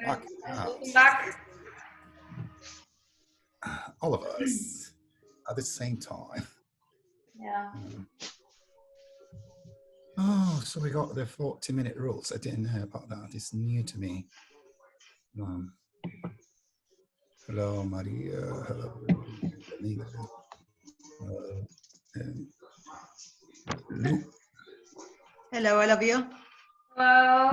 Back out. Back. All of us at the same time. Yeah. Oh, so we got the 40-minute rules. I didn't know about that. It's new to me. Hello, Maria. Hello, Amiga. Lu. Hello, all of you. Hello.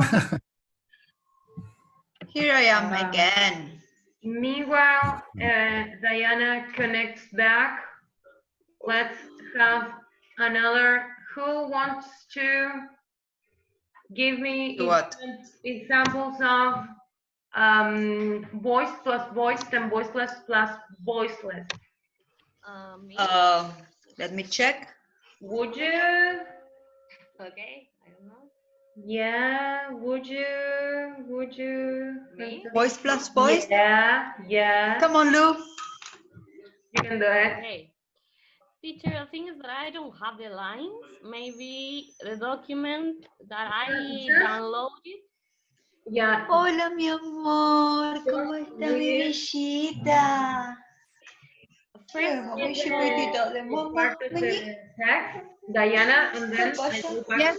Here I am again. Meanwhile, Diana connects back. Let's have another. Who wants to give me examples of voice plus voice and voiceless plus voiceless? Let me check. Would you? Okay, I don't know. Yeah, would you? Me? Voice plus voice? Yeah. Come on, Lou. You can do it. Okay. Teacher, the thing is that I don't have the lines. Maybe the document that I downloaded. Yeah. Hola, mi amor. ¿Cómo está mi bellita? First, part of the text, Diana, and then I go back. Yes,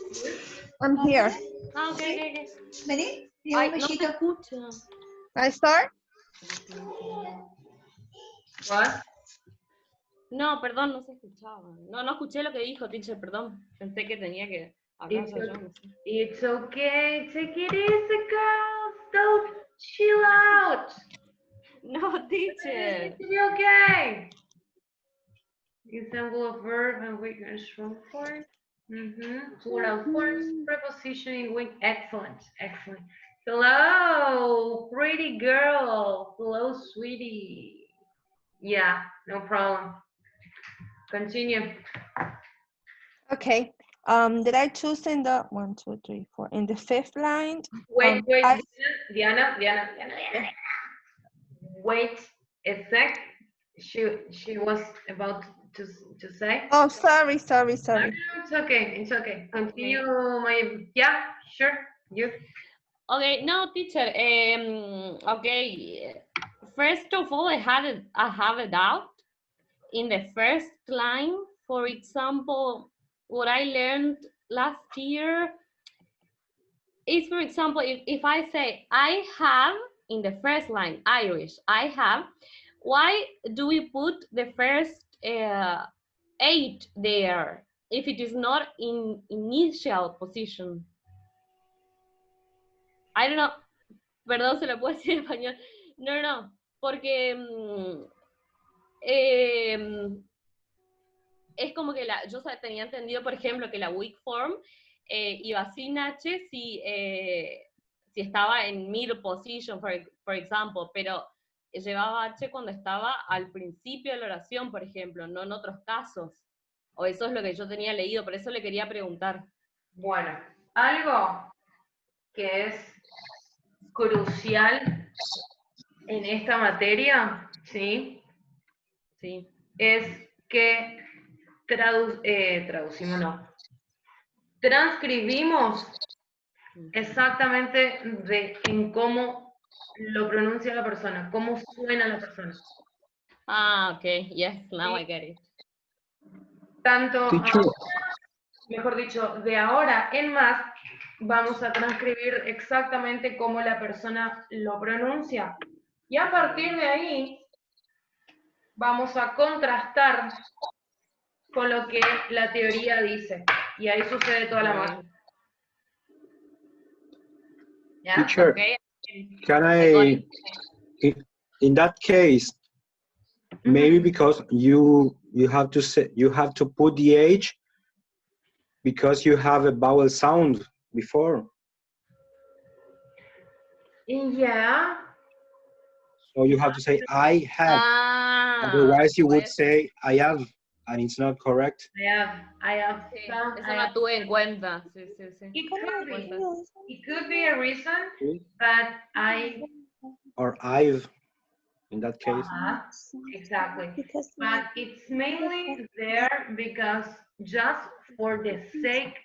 I'm here. Okay. Vení. Ay, no te escucho. I start? What? No, perdón, no se escuchaba. No escuché lo que dijo, teacher, perdón. Pensé que tenía que hablar yo. No sé. It's okay. Take it easy, girls. Don't chill out. No, teacher. It's okay. Example of verb and weakness from form. Plural forms, prepositioning with excellent. Hello, pretty girl. Hello, sweetie. Yeah, no problem. Continue. Okay. Did I choose in the 1, 2, 3, 4 in the 5th line? Wait, Diana. Wait a sec. She was about to say. Oh, sorry. No, it's okay. Continue, yeah, sure. You. Okay, no, teacher. Okay. First of all, I have a doubt in the first line. For example, what I learned last year is, for example, if I say I have in the first line, Irish, I have, why do we put the first 8 there if it is not in initial position? I don't know. Perdón, se lo puedo decir en español. No, porque es como que yo tenía entendido, por ejemplo, que la weak form iba sin H si estaba en middle position, for example, pero llevaba H cuando estaba al principio de la oración, por ejemplo, no en otros casos. O eso es lo que yo tenía leído, por eso le quería preguntar. Bueno, algo que es crucial en esta materia, ¿sí? Sí. Es que transcribimos exactamente en cómo lo pronuncia la persona, cómo suena la persona. Ah, okay, yes, now I get it. Tanto, mejor dicho, de ahora en más, vamos a transcribir exactamente cómo la persona lo pronuncia. Y a partir de ahí, vamos a contrastar con lo que la teoría dice. Y ahí sucede toda la magia. ¿Ya? Teacher, okay. Can I, in that case, maybe because you have to put the H because you have a vowel sound before. Yeah. So you have to say I have. Otherwise you would say I have, and it's not correct. I have. Sí, eso no tuve en cuenta. Sí. It could be a reason, but I. Or I've, in that case. Exactly. But it's mainly there because just for the sake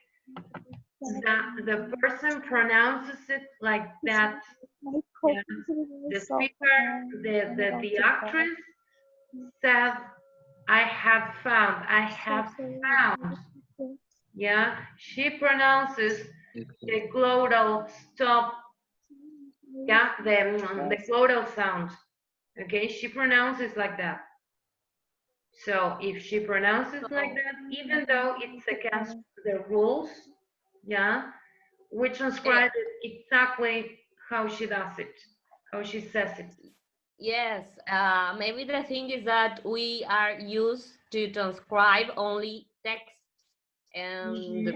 the person pronounces it like that. Yeah. The speaker, the actress said, I have found, I have found. Yeah, she pronounces the glottal stop. Yeah, the glottal sound. Okay, she pronounces like that. So if she pronounces like that, even though it's against the rules, yeah, we transcribe it exactly how she does it, how she says it. Yes, maybe the thing is that we are used to transcribe only text and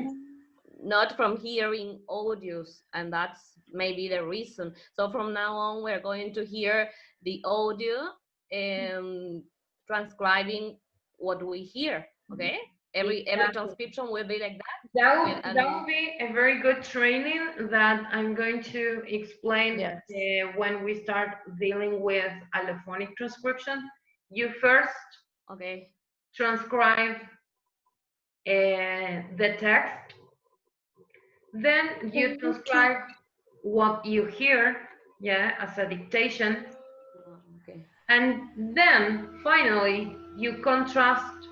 not from hearing audios, and that's maybe the reason. So from now on, we're going to hear the audio and transcribing what we hear. Okay, every transcription will be like that. That would be a very good training that I'm going to explain when we start dealing with allophonic transcription. You first transcribe the text, then you transcribe what you hear, as a dictation, and then finally you contrast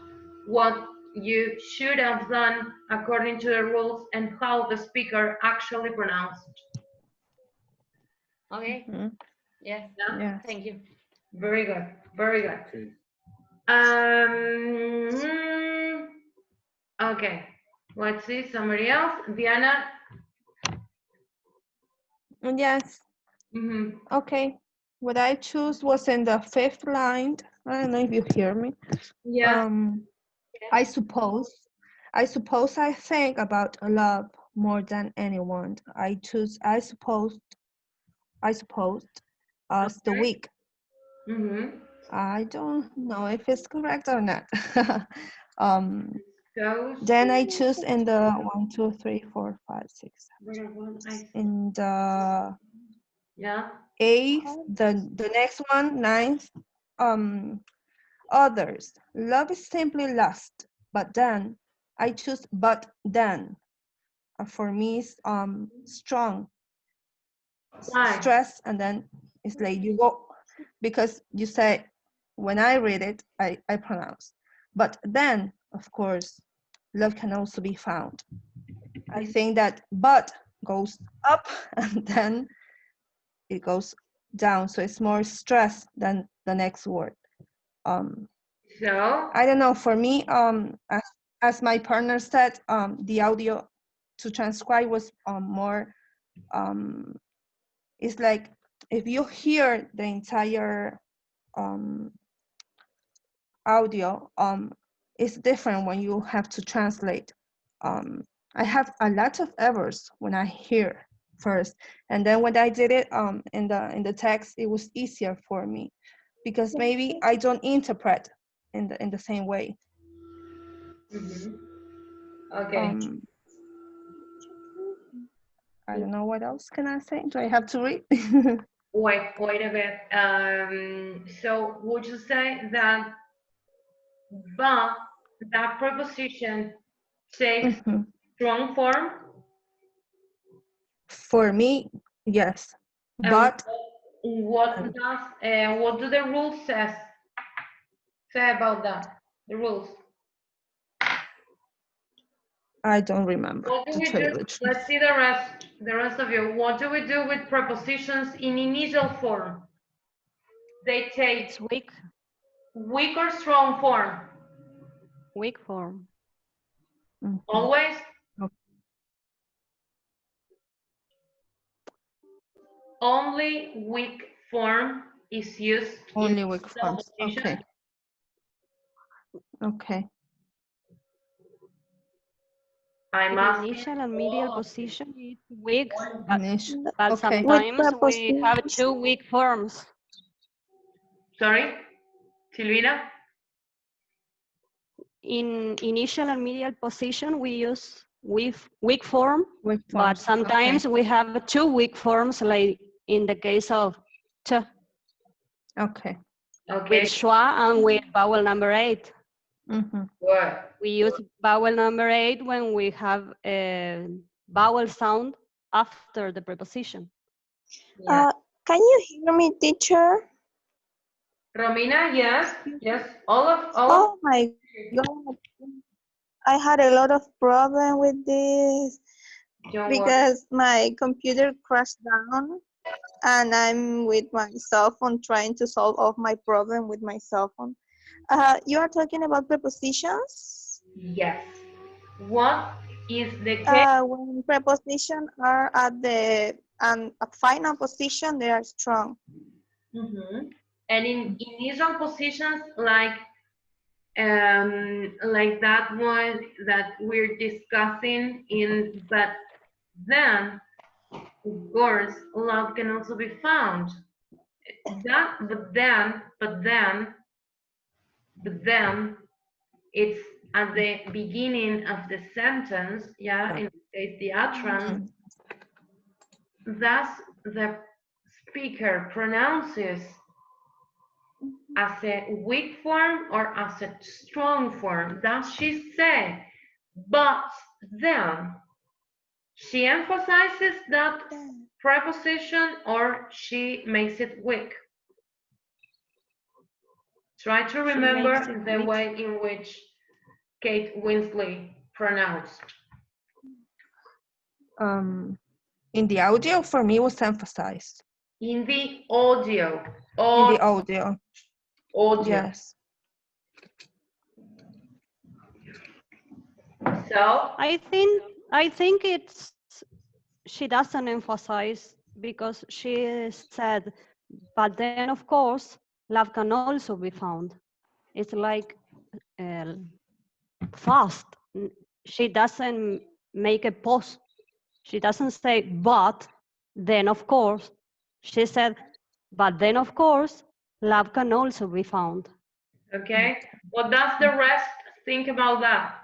what you should have done according to the rules and how the speaker actually pronounced. Okay. Yes. Thank you. Very good. Very good. Okay. Let's see. Somebody else. Diana. Yes. Okay. What I choose was in the 5th line. I don't know if you hear me. Yeah. I suppose I think about love more than anyone. I choose I supposed as the weak. I don't know if it's correct or not. Then I choose in the 1, 2, 3, 4, 5, 6, 7. In the 8th, the next one, 9th, others. Love is simply lust, but then I choose but then. For me, it's strong. Stress, and then it's like you go, because you say, when I read it, I pronounce. But then, of course, love can also be found. I think that but goes up and then it goes down. So it's more stress than the next word. So I don't know, for me, as my partner said, the audio to transcribe was more, it's like if you hear the entire audio, it's different when you have to translate. I have a lot of errors when I hear first, and then when I did it in the text, it was easier for me because maybe I don't interpret in the same way. Okay. I don't know what else can I say. Do I have to read? Wait a bit. So would you say that but that preposition takes strong form? For me, yes. But what do the rules say about that? The rules. I don't remember. What do we do? Let's see the rest of you. What do we do with prepositions in initial form? They take weak or strong form? Weak form. Always? Only weak form is used. Only weak forms. Okay. Okay. In initial and medial position is weak, but okay. sometimes we have two weak forms. Sorry, Silvina? In initial and medial position, we use weak form, but sometimes we have two weak forms, like in the case of t. Okay. With schwa and with vowel number 8. What? We use vowel number 8 when we have vowel sound after the preposition. Yeah. Can you hear me, teacher? Romina, yes, yes. All of Oh my God. I had a lot of problem with this don't worry. because my computer crashed down and I'm with my cell phone trying to solve all my problem with my cell phone. You are talking about prepositions? Yes. What is the case? When prepositions are at the a final position, they are strong. And in initial positions, like that one that we're discussing in, but then, of course, love can also be found. But then, it's at the beginning of the sentence, yeah, in this case, the utterance. Thus, the speaker pronounces as a weak form or as a strong form. Does she say, but then? She emphasizes that preposition or she makes it weak? Try to remember the way in which Kate Winslet pronounced. In the audio, for me, was emphasized. In the audio. In the audio. Audio. Yes. So I think it's she doesn't emphasize because she said, but then of course love can also be found. It's like fast. She doesn't make a pause. She doesn't say, but then of course. She said, but then of course love can also be found. okay, what does the rest think about that?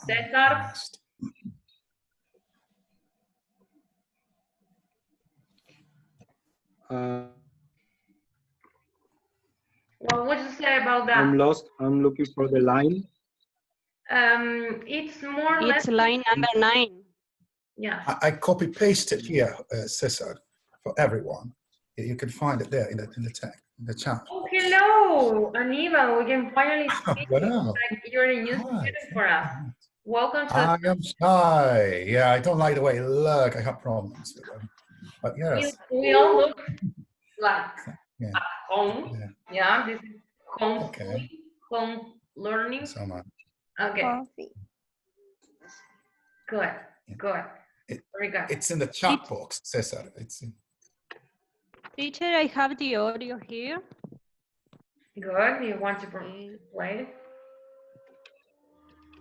Cesar? What would you say about that? I'm lost. I'm looking for the line. It's more or less. It's line number 9. Yeah. I copy pasted here, Cesar, for everyone. You can find it there in the chat. Oh, hello, Aníbal. We can finally see you. Wow. Like you're a new student for us. Welcome to. I am shy. Yeah, I don't like the way you look. I have problems with them. But yes. We all look like Yeah. at home. Yeah, this is home Okay. home learning. So much. Okay. Coffee. Good. Good. Very good. It's in the chat box, Cesar. It's in. Teacher, I have the audio here. Good. You want to play?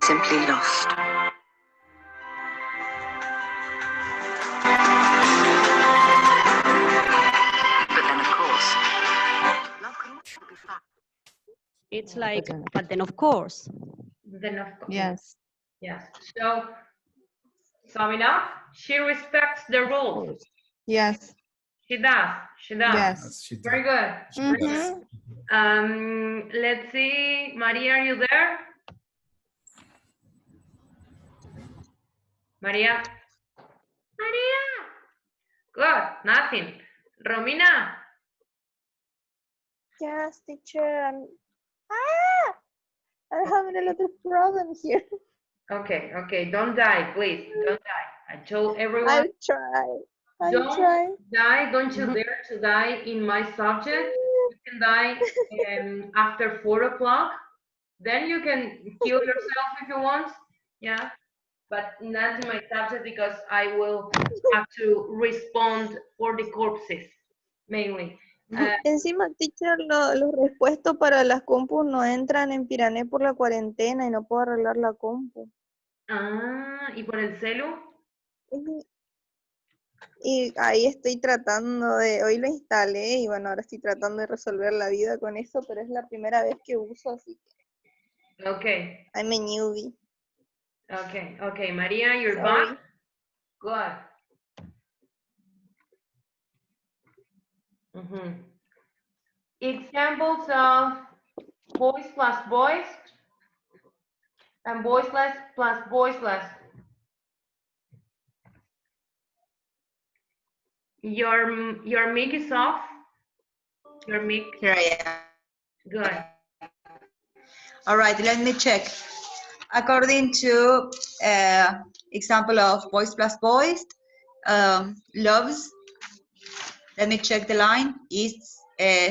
Simply lost. But then, of course, love can also be found. It's like, but then of course. Then of course. Yes. Yes. So, summing up, she respects the rules. Yes. She does. She does. Yes. She does. Very good. Let's see. Maria, are you there? Maria? Maria! Good. Nothing. Romina? Yes, teacher. I'm having a lot of problems here. Okay, okay. Don't die, please. Don't die. I told everyone. I'll try. Don't die. Don't you dare to die in my subject. You can die after 4 o'clock. Then you can kill yourself if you want. Yeah. But not in my subject because I will have to respond for the corpses, mainly. Encima, teacher, los repuestos para las compus no entran en Pirané por la cuarentena y no puedo arreglar la compu. Ah, ¿y por el celu? Y ahí estoy tratando hoy lo instalé y bueno, ahora estoy tratando de resolver la vida con eso, pero es la primera vez que uso, así que. Okay. I'm a newbie. Okay, okay. Maria, you're Sorry. back. Good. examples of boys plus boys and voiceless plus voiceless. Your mic is off. Your mic. Here I am. Good. All right, let me check. According to example of boys plus boys, loves, let me check the line. It's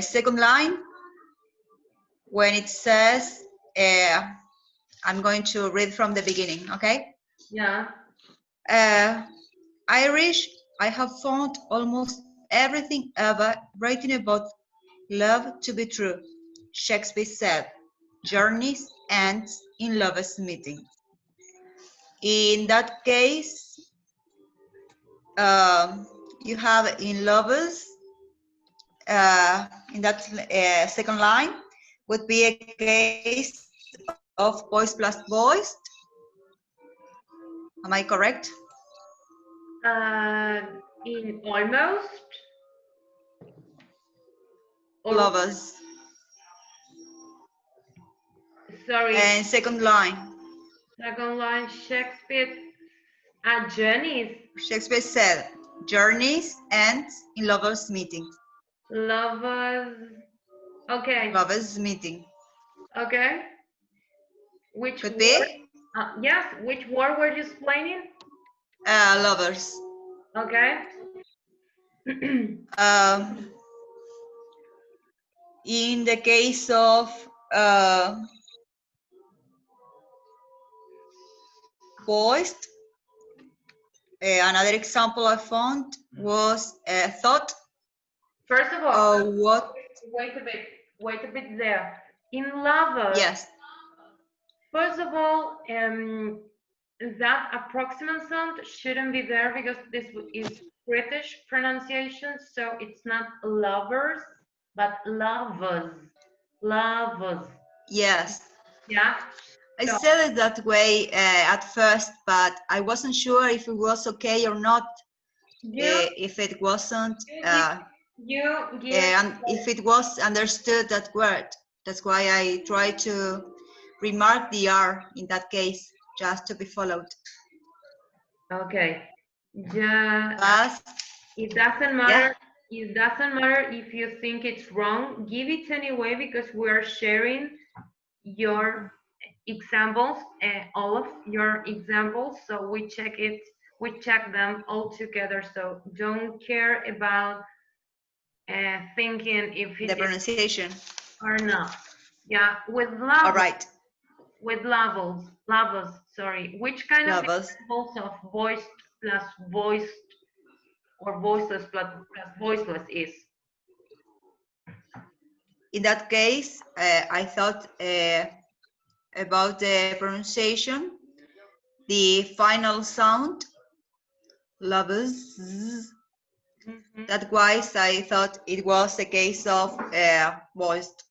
second line when it says, I'm going to read from the beginning, okay? Yeah. Irish, I have found almost everything ever written about love to be true. Shakespeare said, journeys end in lovers' meeting. In that case, you have in lovers, in that second line, would be a case of boys plus boys. Am I correct? In almost. Lovers. Sorry. And second line. Second line, Shakespeare. Journeys. Shakespeare said, journeys end in lovers' meeting. Lovers. Okay. Lovers' meeting. Okay. Which Could word? be? Yes. Which word were you explaining? Lovers. Okay. In the case of boys, another example I found was thought. First of all, what? Wait a bit there. In lovers. Yes. First of all, that approximate sound shouldn't be there because this is British pronunciation, so it's not lovers, but lovers. Lovers. Yes. Yeah. I said it that way at first, but I wasn't sure if it was okay or not. If it wasn't, and if it was understood that word. That's why I try to remark the R in that case, just to be followed. Okay. Yeah. It doesn't matter. Yeah. It doesn't matter if you think it's wrong. Give it anyway because we're sharing your examples, all of your examples. So we check it. We check them all together. So don't care about thinking if it the pronunciation or not. Yeah, with levels. All right. With levels, sorry. Which kind of examples of voiced plus voiced or voiceless plus voiceless is? In that case, I thought about the pronunciation, the final sound, lovers. That's why I thought it was a case of voiced.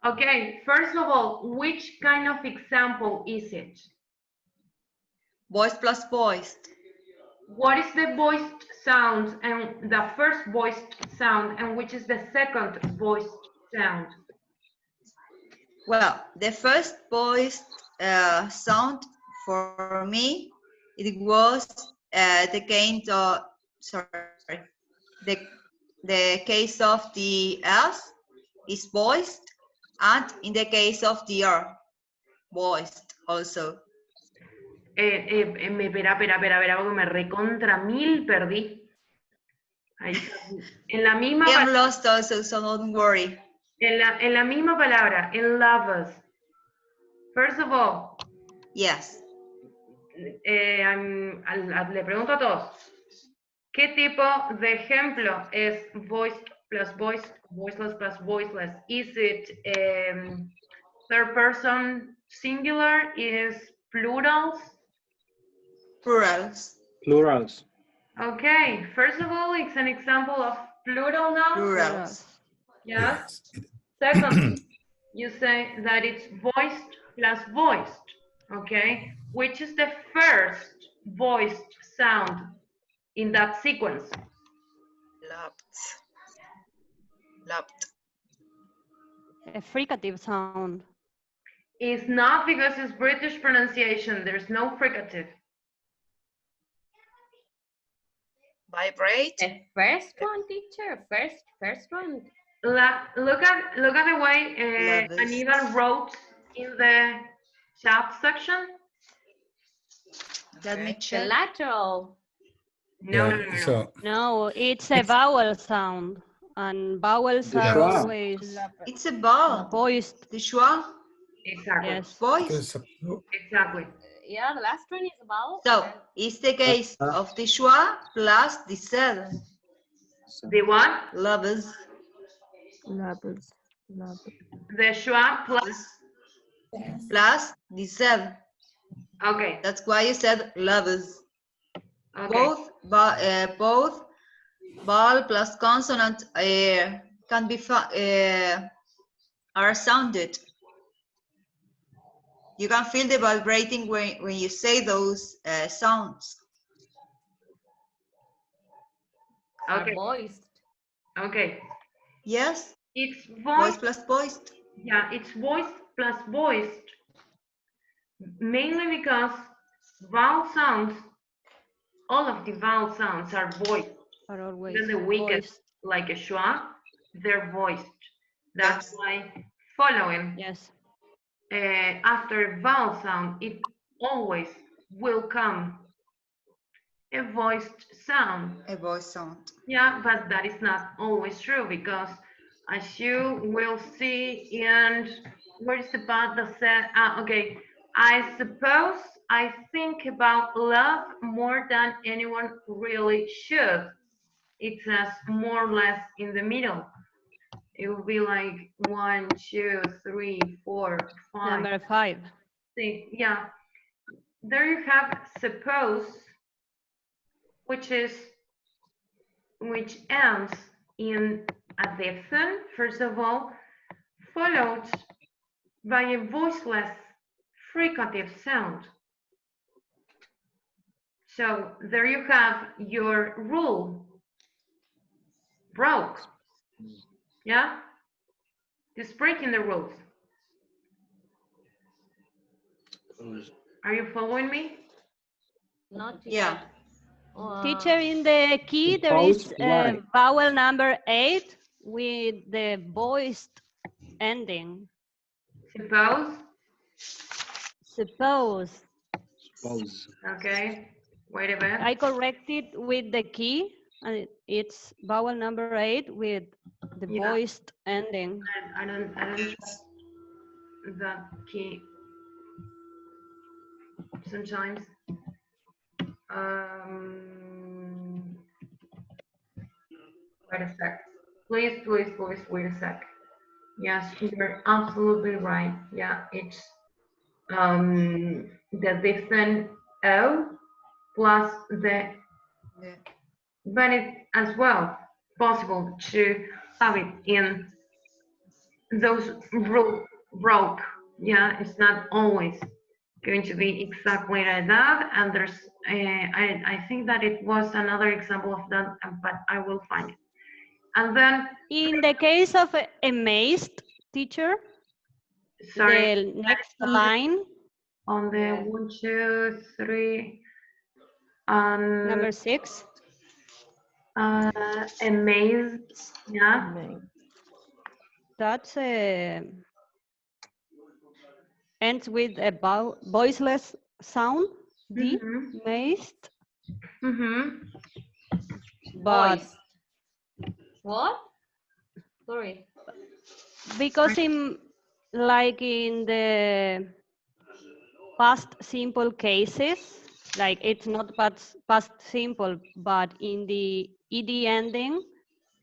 Okay, first of all, which kind of example is it? Voiced plus voiced. What is the voiced sound and the first voiced sound, and which is the second voiced sound? Well, the first voiced sound for me, it was the case of, the case of the S is voiced, and in the case of the R, voiced also. Espera, porque me recontra mil perdí. Ahí, en la misma I am lost also, so don't worry. En la misma palabra, in lovers. First of all. Yes. Le pregunto a todos. ¿Qué tipo de ejemplo es voiced plus voiced, voiceless plus voiceless? Is it third person singular? Is plurals? Plurals. Okay, first of all, it's an example of plural now. Plurals. Yes. Second, you say that it's voiced plus voiced. Okay, which is the first voiced sound in that sequence? Loved. a fricative sound. It's not because it's British pronunciation. There's no fricative. Vibrate. The first one, teacher. First one. Look at the way Lovers. Anita wrote in the chat section. Let me The check. lateral. No. So No, it's a vowel sound, and vowels The are schwa. always It's a vowel. voiced. The schwa, Exactly. Yes. voice. because Exactly. Yeah, the last one is a vowel. So it's the case of the schwa plus the z. The what? Lovers. Labels. The schwa plus. Plus the z. Okay. That's why you said lovers. Okay. Both vowel plus consonant can be are sounded. You can feel the vibrating when you say those sounds. Are Okay. voiced. Okay. Yes, It's voice voiced. plus voiced. Yeah, it's voiced plus voiced. Mainly because vowel sounds, all of the vowel sounds are voiced. Are always Even the weakest, voiced. like a schwa, they're voiced. That's Yes. why following Yes. after a vowel sound, it always will come a voiced sound. A voice sound. Yeah, but that is not always true because as you will see, and where is the part that said, okay, I suppose I think about love more than anyone really should. It says more or less in the middle. It will be like 1, 2, 3, 4, 5, Number 5. 6. Yeah, there you have suppose, which ends in a diphthong, first of all, followed by a voiceless fricative sound. So there you have your rule broke. Yeah? Just breaking the rules. Are you following me? Not Yeah. Teacher, in the key there is Right. vowel number 8 with the voiced ending. Suppose. Suppose. Suppose. Okay. Wait a bit. I corrected with the key, and it's vowel number 8 with the Yeah. voiced ending. I don't trust that key sometimes. Wait a sec. Please, wait a sec. Yes, you're absolutely right. Yeah, it's the diphthong O plus the, Yeah. but it's as well possible to have it in those broke. Yeah, it's not always going to be exactly like that. And there's, I think that it was another example of that, but I will find it. And then, In the case of amazed, teacher, sorry, the next line, on the 1, 2, 3, number 6, amazed, yeah. that's ends with a voiceless sound, D, amazed, but Voiced. What? Sorry. because in like in the past simple cases, like it's not past simple, but in the ed ending,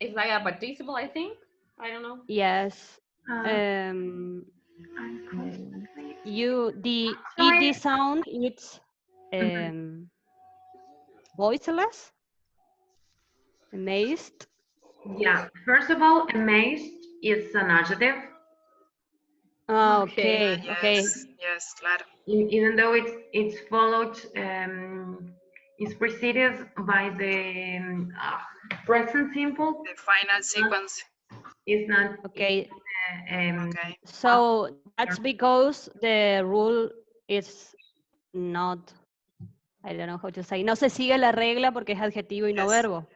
It's like a participle, I think. I don't know. yes, the ed sound, it's voiceless, amazed. Yeah, first of all, amazed is an adjective. Okay, okay. Yes, claro. Even though it's followed, it's preceded by the present simple. The final sequence. It's not Okay. Okay. So that's because the rule is not, I don't know how to say, no se sigue la regla porque es adjetivo y no Yes. verbo.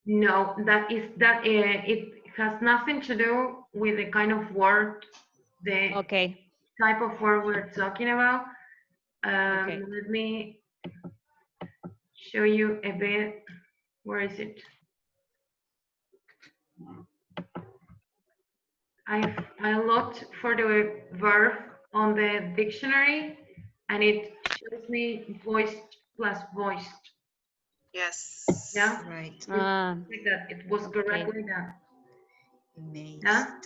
No, it has nothing to do with the kind of word, the Okay. type of word we're talking about. Okay. Let me show you a bit. Where is it? I looked for the verb on the dictionary, and it shows me voiced plus voiced. Yes. Yeah, Right. like that. It was correctly done. Amazed. Yeah.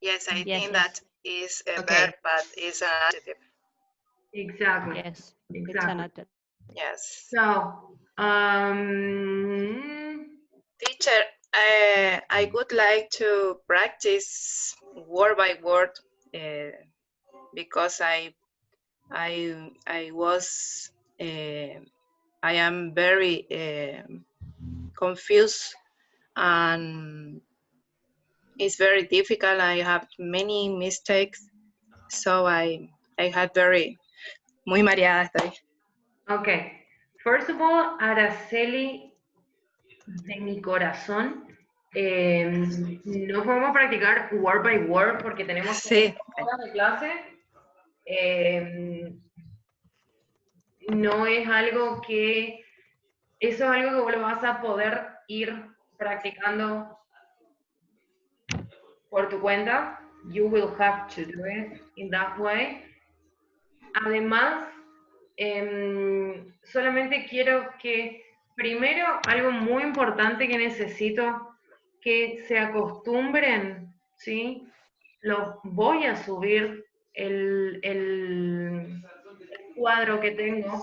Yes, I Yes, think yes. that is a Okay. verb, but it's an adjective. Exactly. Yes, it's an Exactly. adjective. Yes. So, Teacher, I would like to practice word by word because I was I am very confused and it's very difficult. I have many mistakes, so I had very muy mareada estoy. okay. First of all, Araceli, de mi corazón, no podemos practicar word by word porque tenemos Sí. 2 horas de clase. No es algo que, eso es algo que vos lo vas a poder ir practicando por tu cuenta. You will have to do it in that way. Además, solamente quiero que, primero, algo muy importante que necesito que se acostumbren, ¿sí? Lo voy a subir el cuadro que tengo.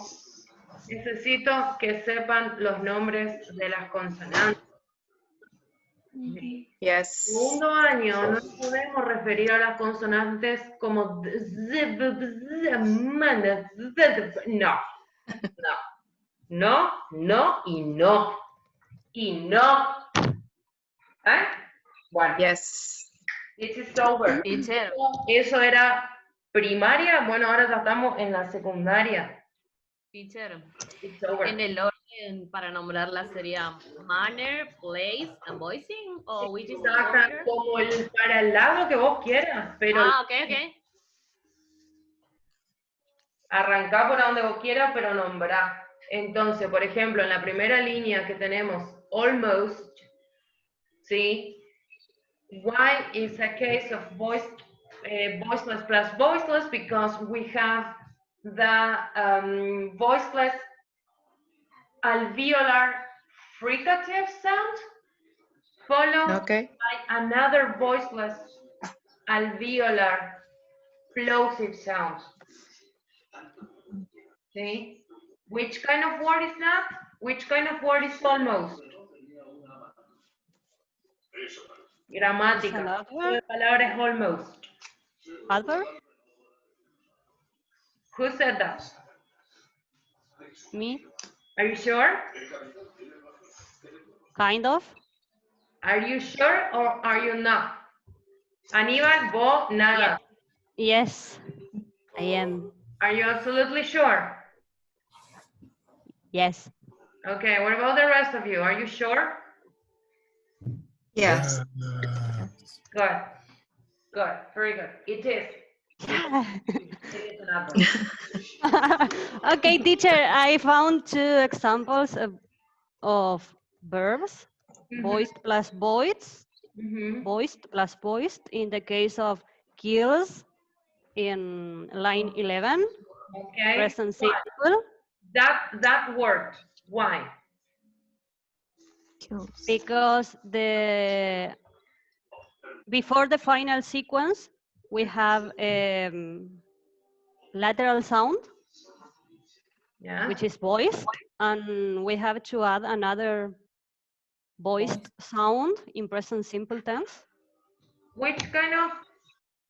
Necesito que sepan los nombres de las consonantes. Yes. Segundo año, no podemos referir a las consonantes como no, no, no y no. Y no. ¿Eh? Bueno, Yes. this is over. Teacher, Eso era primaria, bueno, ahora ya estamos en la secundaria. teacher, It's over. en el orden para nombrarla sería manner, place, and voicing, o which is the Saca order? como para el lado que vos quieras, pero Ah, ok. arrancá por donde vos quieras, pero nombrá. Entonces, por ejemplo, en la primera línea que tenemos almost, ¿sí? Why is a case of voiceless plus voiceless? Because we have the voiceless alveolar fricative sound followed Okay. by another voiceless alveolar plosive sound. See? Which kind of word is that? Which kind of word is almost? Gramática. an adverb? La palabra es almost. Adverb? Who said that? Me? Are you sure? Kind of? Are you sure or are you not? Aníbal, vos, nada. Yes, I am. Are you absolutely sure? Yes. Okay, what about the rest of you? Are you sure? Yes. Good. Good. Very good. It is. It is an adverb. Okay, teacher, I found 2 examples of verbs, voiced plus voiced, voiced plus voiced in the case of kills in line 11, Okay. present Why? simple, That word. Why? because before the final sequence, we have lateral sound, Yeah. which is voiced, and we have to add another voiced sound in present simple tense. Which kind of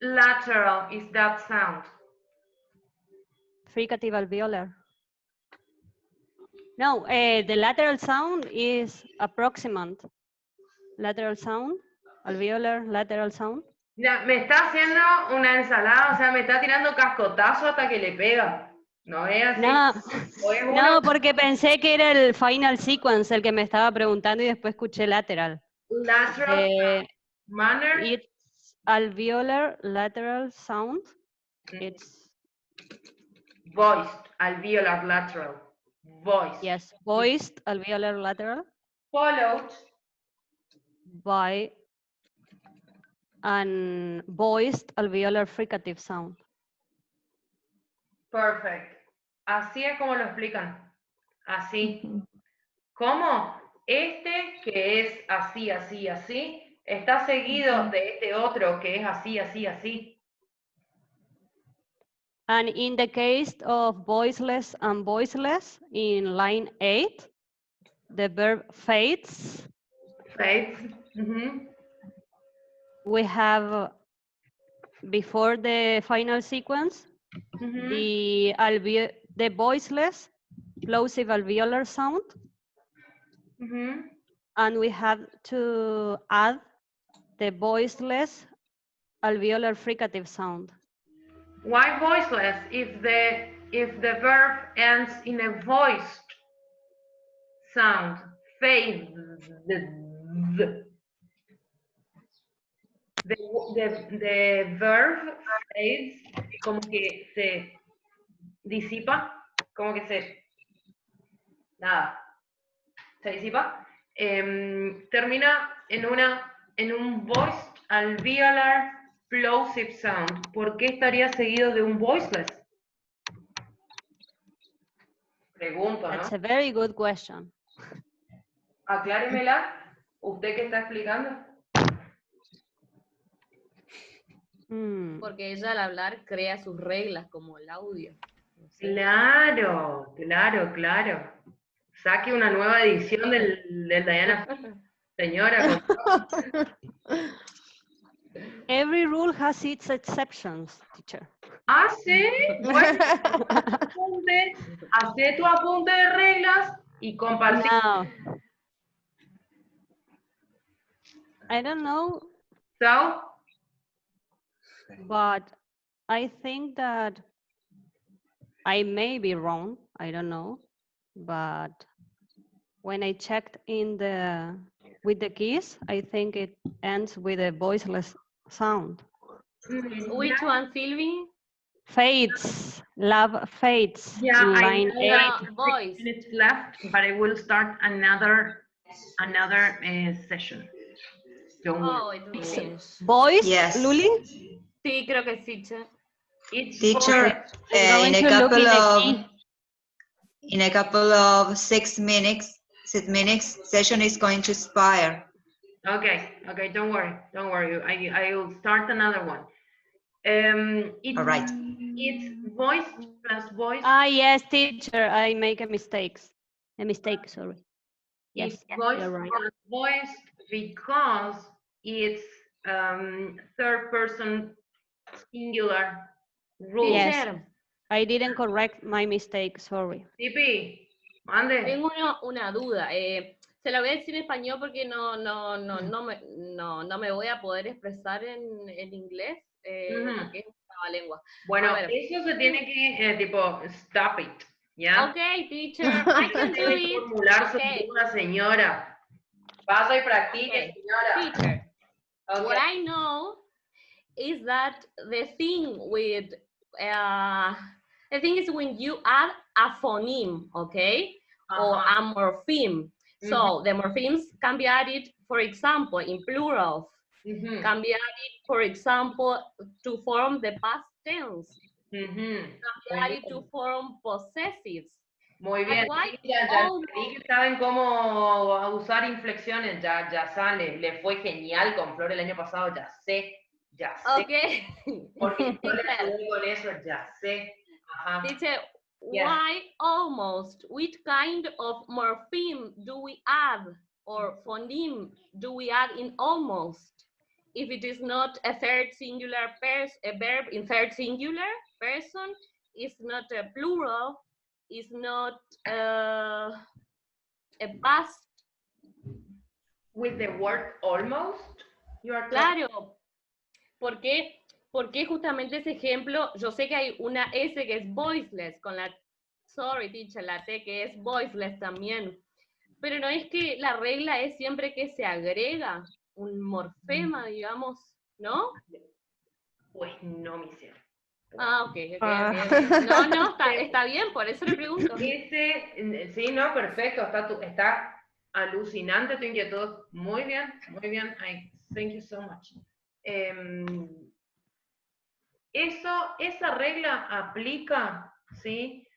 lateral is that sound? Fricative alveolar. No, the lateral sound is approximant. Lateral sound, alveolar, lateral sound. Ya, me está haciendo una ensalada, o sea, me está tirando cascotazo hasta que le pega. No es así. No, O es uno no, porque pensé que era el final sequence el que me estaba preguntando y después escuché lateral. lateral manner. It's alveolar lateral sound. It's Voiced, alveolar lateral. Voiced. yes, voiced alveolar lateral Followed by an voiced alveolar fricative sound. perfect. Así es como lo explican. Así. ¿Cómo? Este que es así, así, así, está seguido de este otro que es así, así, así. And in the case of voiceless and voiceless, in line 8, the verb fades. Fades. Mhm. We have, before the final sequence, the voiceless plosive alveolar sound. And we have to add the voiceless alveolar fricative sound. Why voiceless if the verb ends in a voiced sound? Fade. The verb fades como que se disipa, como que se disipa. Termina en un voiced alveolar plosive sound. ¿Por qué estaría seguido de un voiceless? Pregunto, ¿no? That's a very good question. Acláremela, usted que está explicando. Porque ella al hablar crea sus reglas como el audio. No sé. Claro, claro, claro. Saque una nueva edición del Diana. Señora. Every rule has its exceptions, teacher. Ah, sí. Bueno, hace tu apunte de reglas y compartir. No. I don't know. So? But I think that I may be wrong. I don't know. But when I checked with the keys, I think it ends with a voiceless sound. Which one, Sylvie? Fades. Love fades. Yeah, line I know 8. voice. 6 minutes left, but I will start another session. Don't worry. Voice, Yes. Luli? Sí, creo que sí, che. Teacher, in a couple of 6 minutes, session is going to expire. Okay, don't worry. I will start another one. All right. It's voice plus voice. Ah, yes, teacher, I make a mistake, sorry. Yes, It's voice you're right. plus voice because it's third person singular rule. Yes, I didn't correct my mistake, sorry. Tipi, mande. Tengo una duda. Se la voy a decir en español porque no me voy a poder expresar en inglés porque es una lengua. Bueno, eso se tiene que tipo stop it, ¿ya? Ok, teacher, I can do it. Formular su duda, señora. Pasa y practique, señora. Teacher, what I know is that the thing is when you add a phoneme, okay, or a morpheme. So the morphemes can be added, for example, in plural. Can be added, for example, to form the past tense. Can be added to form possessives. Muy bien. Ya saben cómo usar inflexiones, ya sale. Le fue genial con Flor el año pasado, ya sé. Okay. Porque yo le ayudé con eso, ya sé. Teacher, why almost? Which kind of morpheme do we add or phoneme do we add in almost? If it is not a third singular a verb in third singular person, it's not a plural, it's not a past. With the word almost, you are claro. ¿Por qué? Porque justamente ese ejemplo, yo sé que hay una S que es voiceless, con la, sorry teacher, la T que es voiceless también. Pero no es que la regla es siempre que se agrega un morfema, digamos, ¿no? Pues no, mi cielo. Ah, ok, Ah. ok. No, está bien, por eso le pregunto. Sí, no, perfecto, está alucinante tu inquietud. Muy bien, muy bien. Thank you so much. Esa regla aplica, ¿sí?,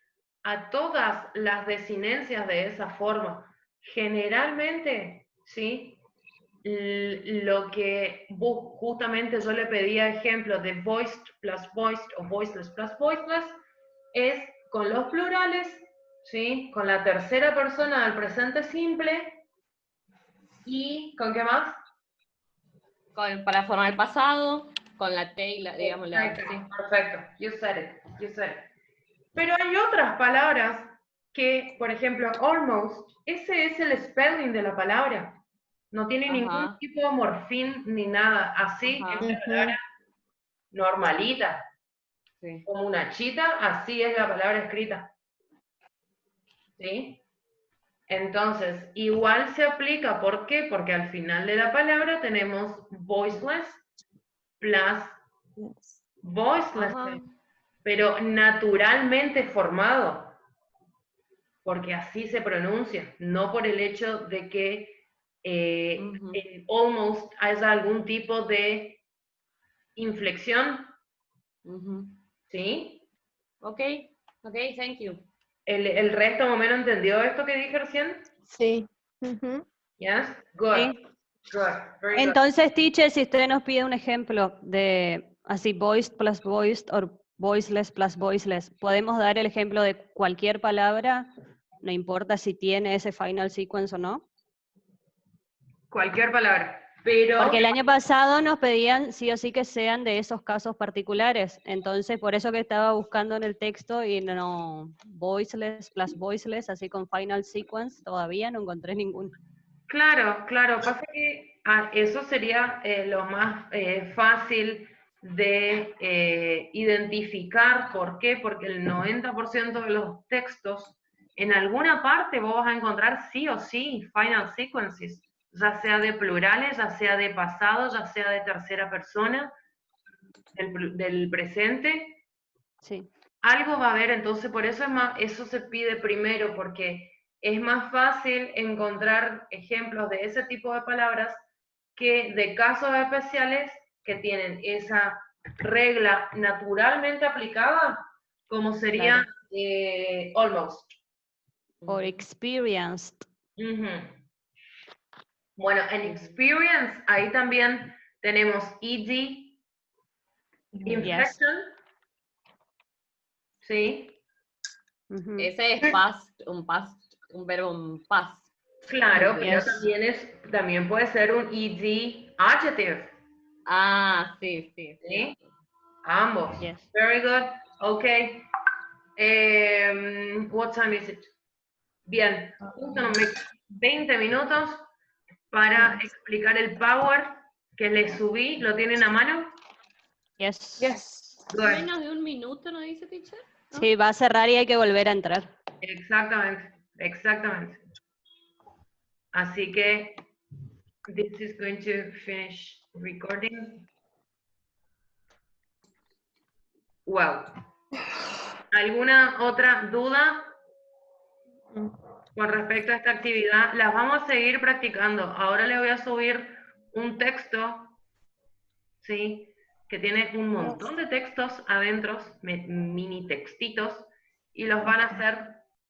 a todas las desinencias de esa forma. Generalmente, ¿sí?, lo que justamente yo le pedía ejemplo de voiced plus voiced o voiceless plus voiceless es con los plurales, ¿sí?, con la tercera persona del presente simple y ¿con qué más? Para formar el pasado, con la T y la, digamos, la... Perfecto, Sí. perfecto. You said it, you said it. Pero hay otras palabras que, por ejemplo, almost, ese es el spelling de la palabra. No tiene ningún tipo de morfín ni nada. Así es la palabra normalita. Sí. Como una chita, así es la palabra escrita. ¿Sí? Entonces, igual se aplica. ¿Por qué? Porque al final de la palabra tenemos voiceless plus voiceless, pero naturalmente formado. Porque así se pronuncia, no por el hecho de que en almost haya algún tipo de inflexión. ¿Sí? Ok, thank you. ¿El resto más o menos entendió esto que dije recién? Sí. Yes? Good. Sí. Good. Very good. Entonces, teacher, si usted nos pide un ejemplo de así voiced plus voiced o voiceless plus voiceless, ¿podemos dar el ejemplo de cualquier palabra? No importa si tiene ese final sequence o no. Cualquier palabra. Pero Porque el año pasado nos pedían sí o sí que sean de esos casos particulares. Entonces, por eso que estaba buscando en el texto y no voiceless plus voiceless, así con final sequence, todavía no encontré ninguno. claro, pasa que eso sería lo más fácil de identificar. ¿Por qué? Porque el 90% de los textos, en alguna parte vos vas a encontrar sí o sí final sequences, ya sea de plurales, ya sea de pasado, ya sea de tercera persona, del presente. Sí. Algo va a haber, entonces por eso eso se pide primero, porque es más fácil encontrar ejemplos de ese tipo de palabras que de casos especiales que tienen esa regla naturalmente aplicada, como sería almost. Or experienced. Bueno, en experience, ahí también tenemos ed, inflection, ¿sí? Ese es past, un verbo en past. Claro, pero Yes. también puede ser un ed adjective. Ah, sí. ¿Sí? Ambos. Yes. Very good. Okay. What time is it? Bien. Justo nos me 20 minutos para explicar el power que le subí. ¿Lo tienen a mano? Yes. Good. Menos de un minuto, ¿no dice, teacher? ¿No? Sí, va a cerrar y hay que volver a entrar. Exactamente. Así que this is going to finish recording. Wow. ¿Alguna otra duda con respecto a esta actividad? Las vamos a seguir practicando. Ahora les voy a subir un texto, ¿sí?, que tiene un montón de textos adentro, mini textitos, y los van a hacer